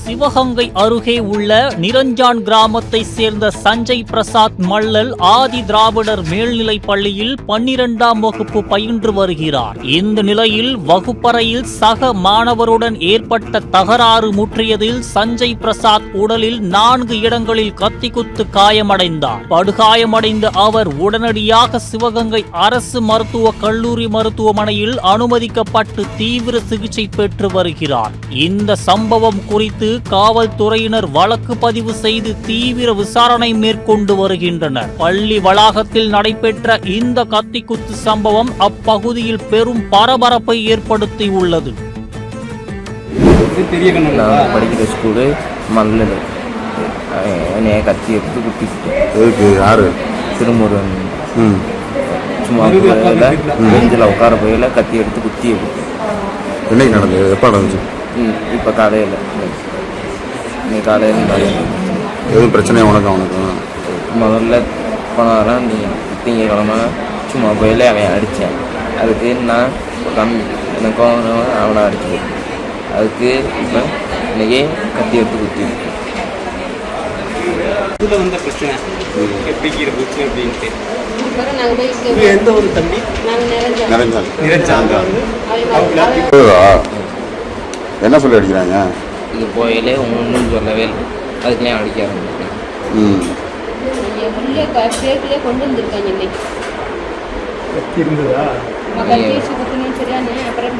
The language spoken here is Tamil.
சிவகங்கை அருகே உள்ள நிரஞ்சான் கிராமத்தை சேர்ந்த சஞ்சய் பிரசாத் மல்லல் ஆதி திராவிடர் மேல்நிலைப் பள்ளியில் 12ஆம் வகுப்பு பயின்று வருகிறார். இந்த நிலையில் வகுப்பறையில் சக மாணவருடன் ஏற்பட்ட தகராறு முற்றியதில் சஞ்சய் பிரசாத் உடலில் 4 இடங்களில் கத்திக்குத்து காயமடைந்தார். படுகாயமடைந்த அவர் உடனடியாக சிவகங்கை அரசு மருத்துவக் கல்லூரி மருத்துவமனையில் அனுமதிக்கப்பட்டு தீவிர சிகிச்சை பெற்று வருகிறார். இந்த சம்பவம் குறித்து காவல்துறையினர் வழக்கு பதிவு செய்து தீவிர விசாரணை மேற்கொண்டு வருகின்றனர். பள்ளி வளாகத்தில் நடைபெற்ற இந்த கத்திக்குத்து சம்பவம் அப்பகுதியில் பெரும் பரபரப்பை ஏற்படுத்தியுள்ளது. படிக்கிற ஸ்கூலு மல்லல் என்னைய கத்தி எடுத்து குத்திக்கிட்டு யாரு திருமுருகன் சும்மா பெஞ்சில் உட்கார போயில கத்தி எடுத்து குத்தி என்னைக்கு நடந்தது? எப்போ நடந்துச்சு? இப்போ காலையில் இன்னைக்கு காலையில் எதுவும் பிரச்சனையா உனக்கு? அவனுக்கு முதல்ல போன வாரம் திங்கக்கிழமை சும்மா போயில அவன் அடித்தேன். அதுக்கு நான் எனக்கும் அவனை அடிச்சு அதுக்கு இப்போ இன்னைக்கு கத்தி எடுத்து குத்தி இதில் வந்த பிரச்சனை எப்படி இருந்துச்சு அப்படின்ட்டு எந்த ஒரு தம்பி என்ன சொல்லி அடிக்கிறாங்க? இது போயிலே ஒன்றும் சொல்லவே இல்லை, அதுக்குள்ளே அடிக்க ஆரம்பிச்சேன். கொண்டு வந்திருக்காங்க இன்னைக்கு இருந்ததா சரியான அப்புறம்